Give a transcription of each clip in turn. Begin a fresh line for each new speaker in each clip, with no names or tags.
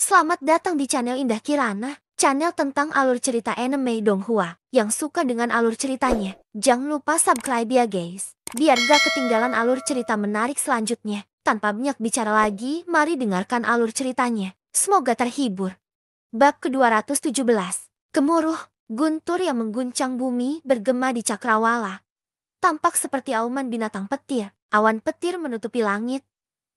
Selamat datang di channel Indah Kirana, channel tentang alur cerita anime Donghua. Yang suka dengan alur ceritanya, jangan lupa subscribe ya guys, biar gak ketinggalan alur cerita menarik selanjutnya. Tanpa banyak bicara lagi, mari dengarkan alur ceritanya. Semoga terhibur. Bab ke-217, Gemuruh. Guntur yang mengguncang bumi bergema di cakrawala. Tampak seperti auman binatang petir. Awan petir menutupi langit,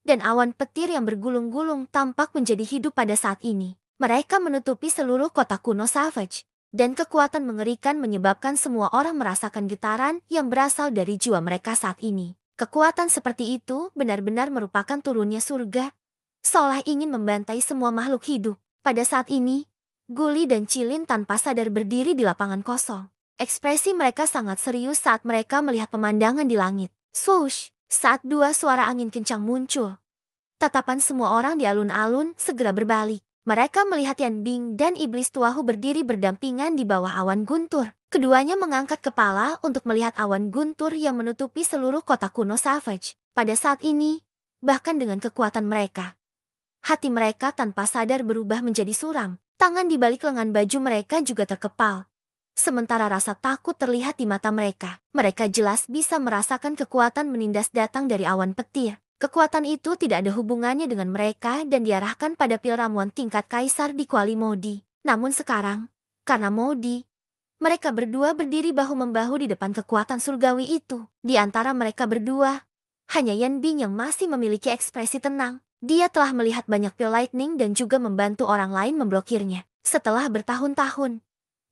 dan awan petir yang bergulung-gulung tampak menjadi hidup pada saat ini. Mereka menutupi seluruh kota kuno Savage, dan kekuatan mengerikan menyebabkan semua orang merasakan getaran yang berasal dari jiwa mereka saat ini. Kekuatan seperti itu benar-benar merupakan turunnya surga, seolah ingin membantai semua makhluk hidup. Pada saat ini, Guli dan Cilin tanpa sadar berdiri di lapangan kosong. Ekspresi mereka sangat serius saat mereka melihat pemandangan di langit. Swoosh! Saat dua suara angin kencang muncul, tatapan semua orang di alun-alun segera berbalik. Mereka melihat Yan Bing dan Iblis Tuahu berdiri berdampingan di bawah awan guntur. Keduanya mengangkat kepala untuk melihat awan guntur yang menutupi seluruh kota kuno Savage. Pada saat ini, bahkan dengan kekuatan mereka, hati mereka tanpa sadar berubah menjadi suram. Tangan di balik lengan baju mereka juga terkepal. Sementara rasa takut terlihat di mata mereka. Mereka jelas bisa merasakan kekuatan menindas datang dari awan petir. Kekuatan itu tidak ada hubungannya dengan mereka dan diarahkan pada pil ramuan tingkat kaisar di Kuali Modi. Namun sekarang, karena Modi, mereka berdua berdiri bahu-membahu di depan kekuatan surgawi itu. Di antara mereka berdua, hanya Yan Bing yang masih memiliki ekspresi tenang. Dia telah melihat banyak pil lightning dan juga membantu orang lain memblokirnya. Setelah bertahun-tahun,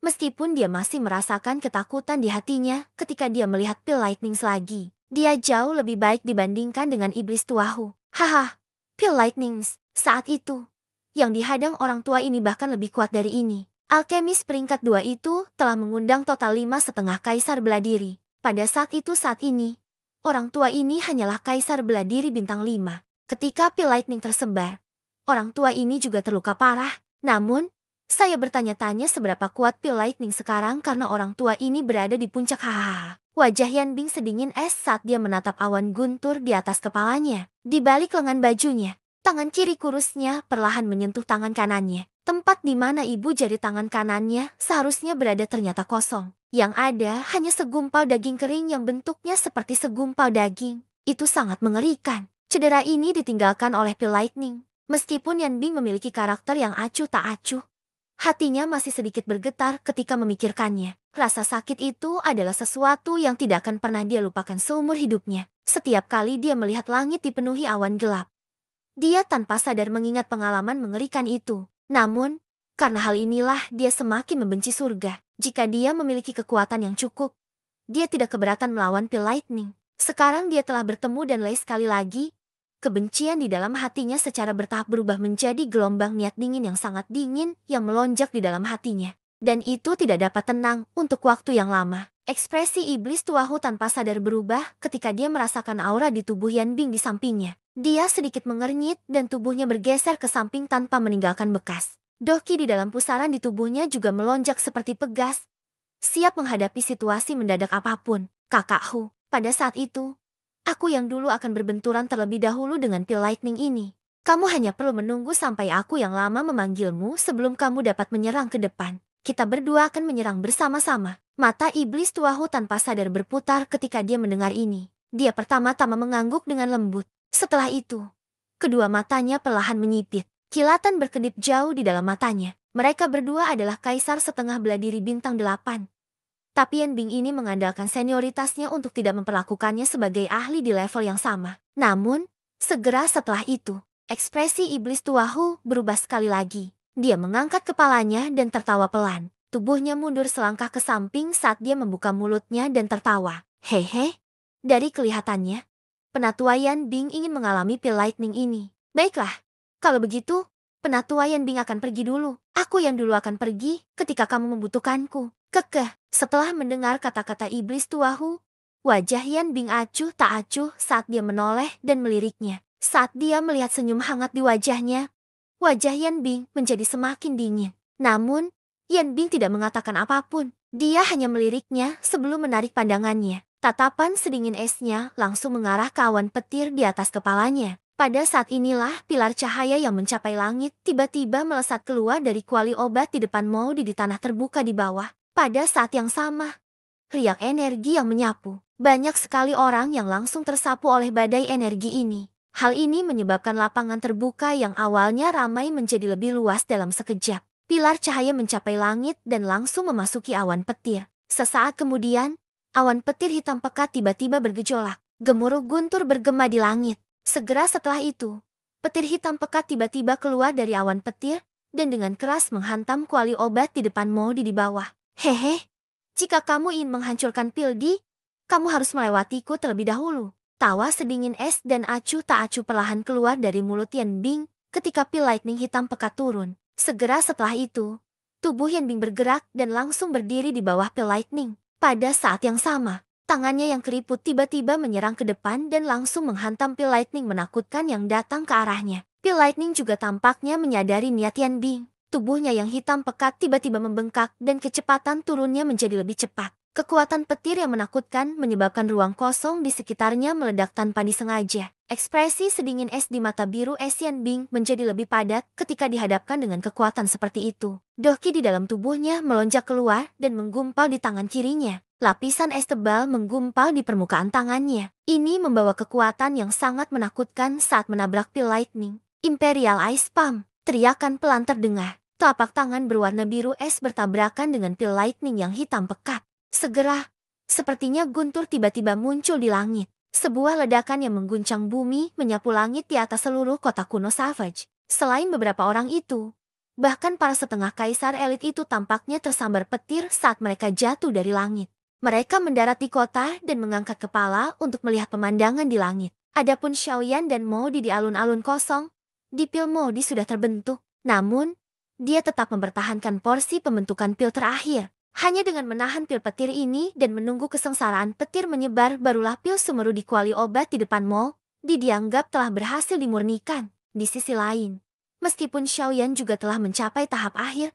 meskipun dia masih merasakan ketakutan di hatinya ketika dia melihat pil lightning lagi, dia jauh lebih baik dibandingkan dengan Iblis Tuahu. Haha, pil lightning saat itu, yang dihadang orang tua ini bahkan lebih kuat dari ini. Alkemis peringkat 2 itu telah mengundang total 5,5 kaisar bela diri. Pada saat ini, orang tua ini hanyalah kaisar bela diri bintang 5. Ketika pil lightning tersebar, orang tua ini juga terluka parah. Namun, saya bertanya-tanya seberapa kuat pil lightning sekarang karena orang tua ini berada di puncak. Hahaha. Wajah Yan Bing sedingin es saat dia menatap awan guntur di atas kepalanya. Di balik lengan bajunya, tangan kiri kurusnya perlahan menyentuh tangan kanannya. Tempat di mana ibu jari tangan kanannya seharusnya berada ternyata kosong. Yang ada hanya segumpal daging kering yang bentuknya seperti segumpal daging. Itu sangat mengerikan. Cedera ini ditinggalkan oleh pil lightning. Meskipun Yan Bing memiliki karakter yang acuh tak acuh, hatinya masih sedikit bergetar ketika memikirkannya. Rasa sakit itu adalah sesuatu yang tidak akan pernah dia lupakan seumur hidupnya. Setiap kali dia melihat langit dipenuhi awan gelap, dia tanpa sadar mengingat pengalaman mengerikan itu. Namun, karena hal inilah dia semakin membenci surga. Jika dia memiliki kekuatan yang cukup, dia tidak keberatan melawan pil lightning. Sekarang dia telah bertemu dan sekali lagi, kebencian di dalam hatinya secara bertahap berubah menjadi gelombang niat dingin yang sangat dingin yang melonjak di dalam hatinya. Dan itu tidak dapat tenang untuk waktu yang lama. Ekspresi Iblis Tuahu tanpa sadar berubah ketika dia merasakan aura di tubuh Yan Bing di sampingnya. Dia sedikit mengernyit dan tubuhnya bergeser ke samping tanpa meninggalkan bekas. Doki di dalam pusaran di tubuhnya juga melonjak seperti pegas, siap menghadapi situasi mendadak apapun. Kakakku, pada saat itu, aku yang dulu akan berbenturan terlebih dahulu dengan pil lightning ini. Kamu hanya perlu menunggu sampai aku yang lama memanggilmu sebelum kamu dapat menyerang ke depan. Kita berdua akan menyerang bersama-sama. Mata Iblis Tuahu tanpa sadar berputar ketika dia mendengar ini. Dia pertama-tama mengangguk dengan lembut. Setelah itu, kedua matanya perlahan menyipit. Kilatan berkedip jauh di dalam matanya. Mereka berdua adalah kaisar setengah bela diri bintang 8. Tapi Yan Bing ini mengandalkan senioritasnya untuk tidak memperlakukannya sebagai ahli di level yang sama. Namun, segera setelah itu, ekspresi Iblis Tuahu berubah sekali lagi. Dia mengangkat kepalanya dan tertawa pelan. Tubuhnya mundur selangkah ke samping saat dia membuka mulutnya dan tertawa. Hehe. Dari kelihatannya, penatua Yan Bing ingin mengalami pil lightning ini. Baiklah, kalau begitu, penatua Yan Bing akan pergi dulu. Aku yang dulu akan pergi ketika kamu membutuhkanku. Kekeh. Setelah mendengar kata-kata Iblis Tuahu, wajah Yan Bing acuh tak acuh saat dia menoleh dan meliriknya. Saat dia melihat senyum hangat di wajahnya, wajah Yan Bing menjadi semakin dingin. Namun, Yan Bing tidak mengatakan apapun. Dia hanya meliriknya sebelum menarik pandangannya. Tatapan sedingin esnya langsung mengarah ke awan petir di atas kepalanya. Pada saat inilah pilar cahaya yang mencapai langit tiba-tiba melesat keluar dari kuali obat di depan Maudi di tanah terbuka di bawah. Pada saat yang sama, riak energi yang menyapu. Banyak sekali orang yang langsung tersapu oleh badai energi ini. Hal ini menyebabkan lapangan terbuka yang awalnya ramai menjadi lebih luas dalam sekejap. Pilar cahaya mencapai langit dan langsung memasuki awan petir. Sesaat kemudian, awan petir hitam pekat tiba-tiba bergejolak. Gemuruh guntur bergema di langit. Segera setelah itu, petir hitam pekat tiba-tiba keluar dari awan petir dan dengan keras menghantam kuali obat di depan Maudi di bawah. Hehe, jika kamu ingin menghancurkan Pildi, kamu harus melewatiku terlebih dahulu. Tawa sedingin es dan acuh tak acuh perlahan keluar dari mulut Yan Bing ketika pil lightning hitam pekat turun. Segera setelah itu, tubuh Yan Bing bergerak dan langsung berdiri di bawah pil lightning. Pada saat yang sama, tangannya yang keriput tiba-tiba menyerang ke depan dan langsung menghantam pil lightning menakutkan yang datang ke arahnya. Pil lightning juga tampaknya menyadari niat Yan Bing. Tubuhnya yang hitam pekat tiba-tiba membengkak dan kecepatan turunnya menjadi lebih cepat. Kekuatan petir yang menakutkan menyebabkan ruang kosong di sekitarnya meledak tanpa disengaja. Ekspresi sedingin es di mata biru es Yan Bing menjadi lebih padat ketika dihadapkan dengan kekuatan seperti itu. Doki di dalam tubuhnya melonjak keluar dan menggumpal di tangan kirinya. Lapisan es tebal menggumpal di permukaan tangannya. Ini membawa kekuatan yang sangat menakutkan saat menabrak pil lightning. Imperial Ice Palm, teriakan pelan terdengar. Telapak tangan berwarna biru es bertabrakan dengan pil lightning yang hitam pekat. Segera, sepertinya guntur tiba-tiba muncul di langit. Sebuah ledakan yang mengguncang bumi menyapu langit di atas seluruh kota kuno Savage. Selain beberapa orang itu, bahkan para setengah kaisar elit itu tampaknya tersambar petir saat mereka jatuh dari langit. Mereka mendarat di kota dan mengangkat kepala untuk melihat pemandangan di langit. Adapun Xiaoyan dan Maudi di alun-alun kosong, di pil Maudi sudah terbentuk. Namun, dia tetap mempertahankan porsi pembentukan pil terakhir. Hanya dengan menahan pil petir ini dan menunggu kesengsaraan petir menyebar, barulah pil sumeru di kuali obat di depan mall dianggap telah berhasil dimurnikan. Di sisi lain, meskipun Xiaoyan juga telah mencapai tahap akhir,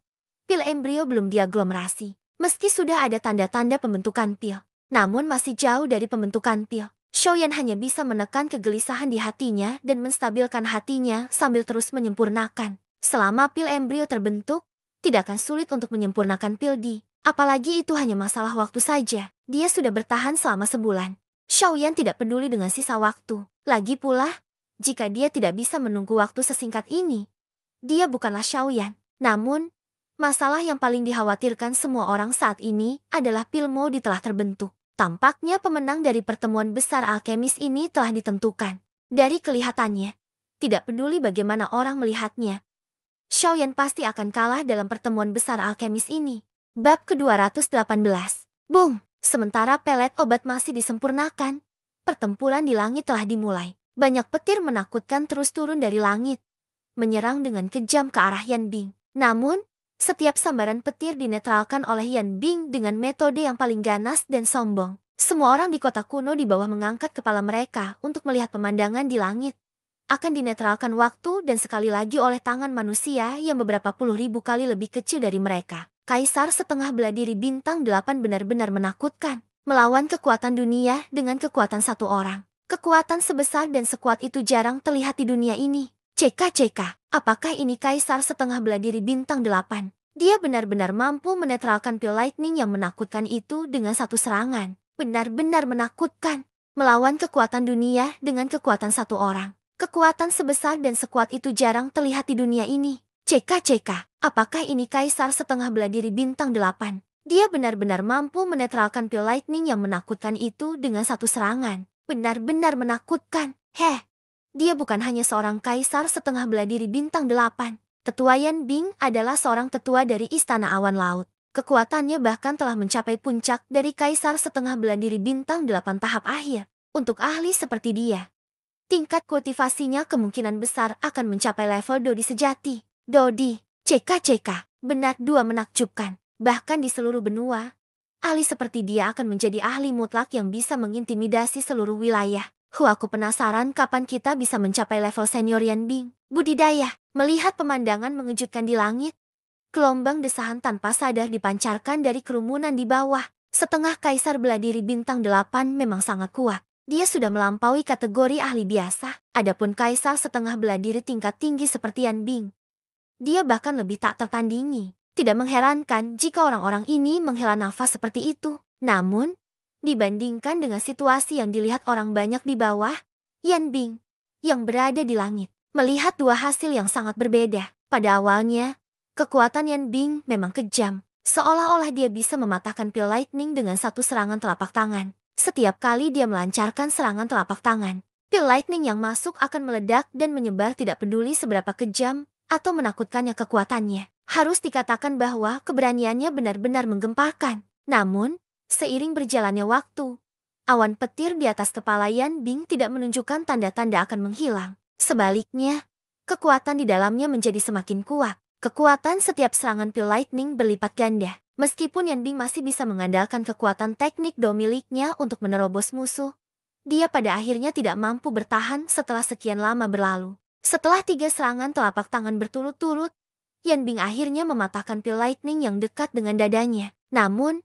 pil embrio belum diaglomerasi. Meski sudah ada tanda-tanda pembentukan pil, namun masih jauh dari pembentukan pil. Xiaoyan hanya bisa menekan kegelisahan di hatinya dan menstabilkan hatinya sambil terus menyempurnakan. Selama pil embrio terbentuk, tidak akan sulit untuk menyempurnakan pil di. Apalagi itu hanya masalah waktu saja. Dia sudah bertahan selama sebulan. Xiaoyan tidak peduli dengan sisa waktu. Lagi pula, jika dia tidak bisa menunggu waktu sesingkat ini, dia bukanlah Xiaoyan. Namun, masalah yang paling dikhawatirkan semua orang saat ini adalah pil Maudi telah terbentuk. Tampaknya pemenang dari pertemuan besar alkemis ini telah ditentukan. Dari kelihatannya, tidak peduli bagaimana orang melihatnya, Xiaoyan pasti akan kalah dalam pertemuan besar alkemis ini. Bab ke-218. Boom! Sementara pelet obat masih disempurnakan, pertempuran di langit telah dimulai. Banyak petir menakutkan terus turun dari langit, menyerang dengan kejam ke arah Yan Bing. Namun, setiap sambaran petir dinetralkan oleh Yan Bing dengan metode yang paling ganas dan sombong. Semua orang di kota kuno di bawah mengangkat kepala mereka untuk melihat pemandangan di langit. Akan dinetralkan waktu dan sekali lagi oleh tangan manusia yang beberapa puluh ribu kali lebih kecil dari mereka. Kaisar setengah bela diri bintang 8 benar-benar menakutkan. Melawan kekuatan dunia dengan kekuatan satu orang. Kekuatan sebesar dan sekuat itu jarang terlihat di dunia ini. Cek, apakah ini Kaisar setengah bela diri bintang 8? Dia benar-benar mampu menetralkan pil lightning yang menakutkan itu dengan satu serangan. Benar-benar menakutkan. Melawan kekuatan dunia dengan kekuatan satu orang. Kekuatan sebesar dan sekuat itu jarang terlihat di dunia ini. Cek, apakah ini Kaisar setengah bela diri bintang 8? Dia benar-benar mampu menetralkan pil lightning yang menakutkan itu dengan satu serangan. Benar-benar menakutkan. Dia bukan hanya seorang Kaisar setengah bela diri bintang 8. Tetua Yan Bing adalah seorang tetua dari Istana Awan Laut. Kekuatannya bahkan telah mencapai puncak dari Kaisar setengah bela diri bintang 8 tahap akhir. Untuk ahli seperti dia, tingkat kultivasinya kemungkinan besar akan mencapai level Dodi sejati. Dodi, cek, benar dua menakjubkan. Bahkan di seluruh benua, ahli seperti dia akan menjadi ahli mutlak yang bisa mengintimidasi seluruh wilayah. Aku penasaran kapan kita bisa mencapai level senior Yan Bing. Budidaya, melihat pemandangan mengejutkan di langit. Gelombang desahan tanpa sadar dipancarkan dari kerumunan di bawah. Setengah Kaisar bela diri bintang 8 memang sangat kuat. Dia sudah melampaui kategori ahli biasa. Adapun kaisar setengah bela diri tingkat tinggi seperti Yan Bing, dia bahkan lebih tak tertandingi. Tidak mengherankan jika orang-orang ini menghela nafas seperti itu. Namun, dibandingkan dengan situasi yang dilihat orang banyak di bawah, Yan Bing yang berada di langit melihat dua hasil yang sangat berbeda. Pada awalnya, kekuatan Yan Bing memang kejam. Seolah-olah dia bisa mematahkan pil lightning dengan satu serangan telapak tangan. Setiap kali dia melancarkan serangan telapak tangan, pil lightning yang masuk akan meledak dan menyebar tidak peduli seberapa kejam atau menakutkannya kekuatannya. Harus dikatakan bahwa keberaniannya benar-benar menggemparkan. Namun, seiring berjalannya waktu, awan petir di atas kepala Yan Bing tidak menunjukkan tanda-tanda akan menghilang. Sebaliknya, kekuatan di dalamnya menjadi semakin kuat. Kekuatan setiap serangan pil lightning berlipat ganda. Meskipun Yan Bing masih bisa mengandalkan kekuatan teknik do miliknya untuk menerobos musuh, dia pada akhirnya tidak mampu bertahan setelah sekian lama berlalu. Setelah 3 serangan telapak tangan berturut-turut, Yan Bing akhirnya mematahkan pil lightning yang dekat dengan dadanya. Namun,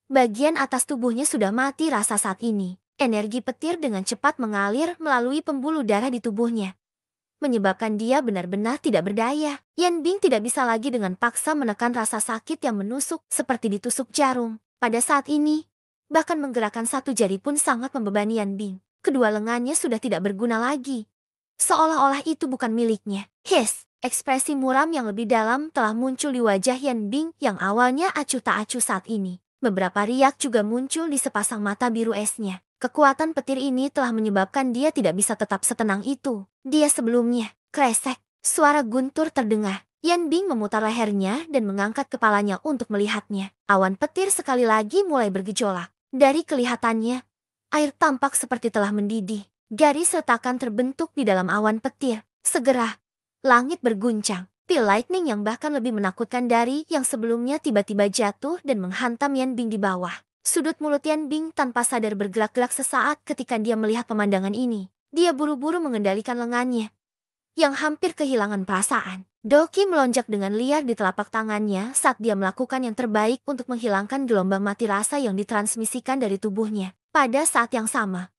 bagian atas tubuhnya sudah mati rasa saat ini. Energi petir dengan cepat mengalir melalui pembuluh darah di tubuhnya, menyebabkan dia benar-benar tidak berdaya. Yan Bing tidak bisa lagi dengan paksa menekan rasa sakit yang menusuk seperti ditusuk jarum. Pada saat ini, bahkan menggerakkan satu jari pun sangat membebani Yan Bing. Kedua lengannya sudah tidak berguna lagi, seolah-olah itu bukan miliknya. Ekspresi muram yang lebih dalam telah muncul di wajah Yan Bing yang awalnya acuh tak acuh saat ini. Beberapa riak juga muncul di sepasang mata biru esnya. Kekuatan petir ini telah menyebabkan dia tidak bisa tetap setenang itu. Dia sebelumnya, kresek, suara guntur terdengar. Yan Bing memutar lehernya dan mengangkat kepalanya untuk melihatnya. Awan petir sekali lagi mulai bergejolak. Dari kelihatannya, air tampak seperti telah mendidih. Garis retakan terbentuk di dalam awan petir. Segera, langit berguncang. Pil lightning yang bahkan lebih menakutkan dari yang sebelumnya tiba-tiba jatuh dan menghantam Yan Bing di bawah. Sudut mulut Yan Bing tanpa sadar bergerak-gerak sesaat ketika dia melihat pemandangan ini. Dia buru-buru mengendalikan lengannya, yang hampir kehilangan perasaan. Doki melonjak dengan liar di telapak tangannya saat dia melakukan yang terbaik untuk menghilangkan gelombang mati rasa yang ditransmisikan dari tubuhnya. Pada saat yang sama,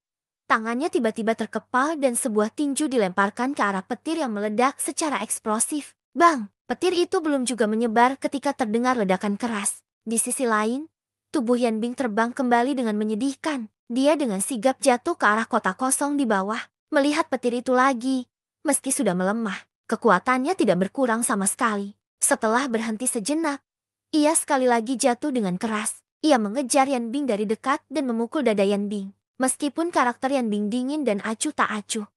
tangannya tiba-tiba terkepal dan sebuah tinju dilemparkan ke arah petir yang meledak secara eksplosif. Bang! Petir itu belum juga menyebar ketika terdengar ledakan keras. Di sisi lain, tubuh Yan Bing terbang kembali dengan menyedihkan. Dia dengan sigap jatuh ke arah kotak kosong di bawah. Melihat petir itu lagi, meski sudah melemah, kekuatannya tidak berkurang sama sekali. Setelah berhenti sejenak, ia sekali lagi jatuh dengan keras. Ia mengejar Yan Bing dari dekat dan memukul dada Yan Bing. Meskipun karakter Yan Bing dingin dan acuh tak acuh,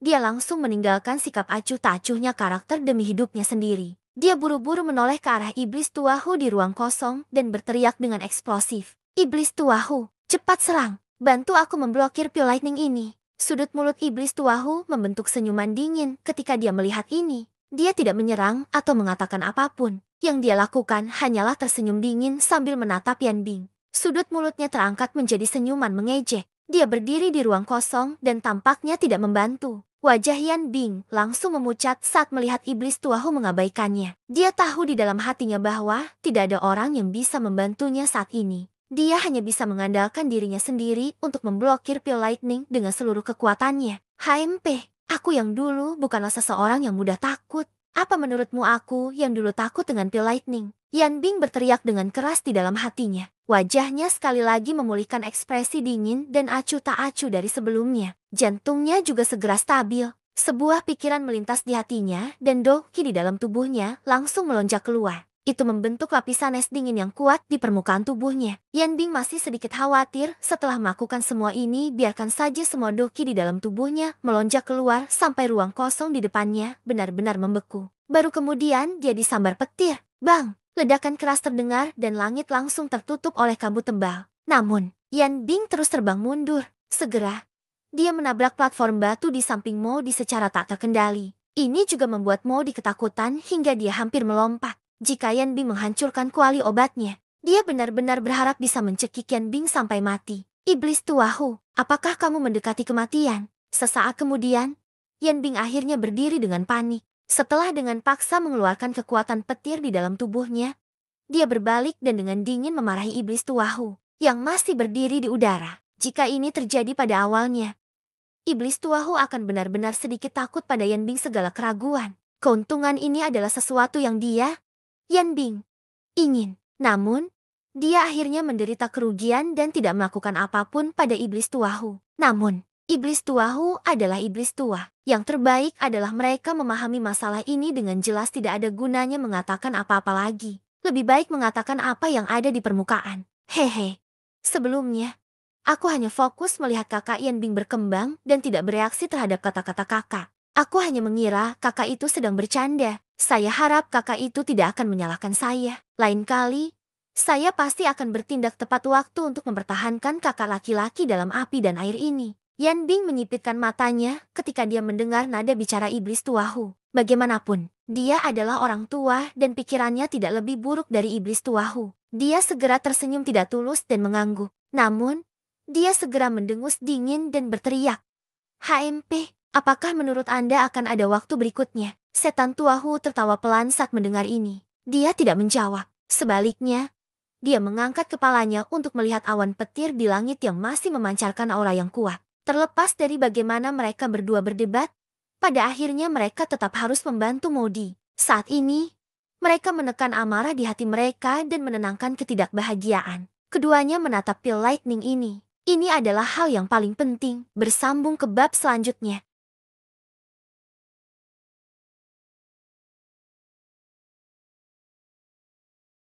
dia langsung meninggalkan sikap acuh tak acuhnya karakter demi hidupnya sendiri. Dia buru-buru menoleh ke arah iblis tuahu di ruang kosong dan berteriak dengan eksplosif. Iblis tuahu, cepat serang. Bantu aku memblokir pil lightning ini. Sudut mulut iblis tuahu membentuk senyuman dingin ketika dia melihat ini. Dia tidak menyerang atau mengatakan apapun. Yang dia lakukan hanyalah tersenyum dingin sambil menatap Yan Bing. Sudut mulutnya terangkat menjadi senyuman mengejek. Dia berdiri di ruang kosong dan tampaknya tidak membantu. Wajah Yan Bing langsung memucat saat melihat iblis tuahu mengabaikannya. Dia tahu di dalam hatinya bahwa tidak ada orang yang bisa membantunya saat ini. Dia hanya bisa mengandalkan dirinya sendiri untuk memblokir pil lightning dengan seluruh kekuatannya. HMP, aku yang dulu bukanlah seseorang yang mudah takut. Apa menurutmu aku yang dulu takut dengan pil lightning? Yan Bing berteriak dengan keras di dalam hatinya. Wajahnya sekali lagi memulihkan ekspresi dingin dan acuh tak acuh dari sebelumnya. Jantungnya juga segera stabil. Sebuah pikiran melintas di hatinya dan doki di dalam tubuhnya langsung melonjak keluar. Itu membentuk lapisan es dingin yang kuat di permukaan tubuhnya. Yan Bing masih sedikit khawatir setelah melakukan semua ini, biarkan saja semua doki di dalam tubuhnya melonjak keluar sampai ruang kosong di depannya benar-benar membeku. Baru kemudian dia disambar petir. Bang! Ledakan keras terdengar dan langit langsung tertutup oleh kabut tebal. Namun, Yan Bing terus terbang mundur. Segera, dia menabrak platform batu di samping Mo Di secara tak terkendali. Ini juga membuat Mo Di ketakutan hingga dia hampir melompat. Jika Yan Bing menghancurkan kuali obatnya, dia benar-benar berharap bisa mencekik Yan Bing sampai mati. Iblis tuahu, apakah kamu mendekati kematian? Sesaat kemudian, Yan Bing akhirnya berdiri dengan panik. Setelah dengan paksa mengeluarkan kekuatan petir di dalam tubuhnya, dia berbalik dan dengan dingin memarahi iblis tuahu yang masih berdiri di udara. Jika ini terjadi pada awalnya, iblis Tuahu akan benar-benar sedikit takut pada Yanbing segala keraguan. Keuntungan ini adalah sesuatu yang Yanbing, ingin. Namun, dia akhirnya menderita kerugian dan tidak melakukan apapun pada iblis Tuahu. Namun, iblis Tuahu adalah iblis tua. Yang terbaik adalah mereka memahami masalah ini dengan jelas, tidak ada gunanya mengatakan apa-apa lagi. Lebih baik mengatakan apa yang ada di permukaan. Hehe. Sebelumnya, aku hanya fokus melihat kakak Yanbing berkembang dan tidak bereaksi terhadap kata-kata kakak. Aku hanya mengira kakak itu sedang bercanda. Saya harap kakak itu tidak akan menyalahkan saya. Lain kali, saya pasti akan bertindak tepat waktu untuk mempertahankan kakak laki-laki dalam api dan air ini. Yanbing menyipitkan matanya ketika dia mendengar nada bicara iblis Tuahu. Bagaimanapun, dia adalah orang tua dan pikirannya tidak lebih buruk dari iblis Tuahu. Dia segera tersenyum tidak tulus dan mengangguk. Namun, dia segera mendengus dingin dan berteriak. "HMP, apakah menurut Anda akan ada waktu berikutnya?" Setan Tuahu tertawa pelan saat mendengar ini. Dia tidak menjawab. Sebaliknya, dia mengangkat kepalanya untuk melihat awan petir di langit yang masih memancarkan aura yang kuat. Terlepas dari bagaimana mereka berdua berdebat, pada akhirnya mereka tetap harus membantu Modi. Saat ini, mereka menekan amarah di hati mereka dan menenangkan ketidakbahagiaan. Keduanya menatap pil lightning ini. Ini adalah hal yang paling penting. Bersambung ke bab selanjutnya.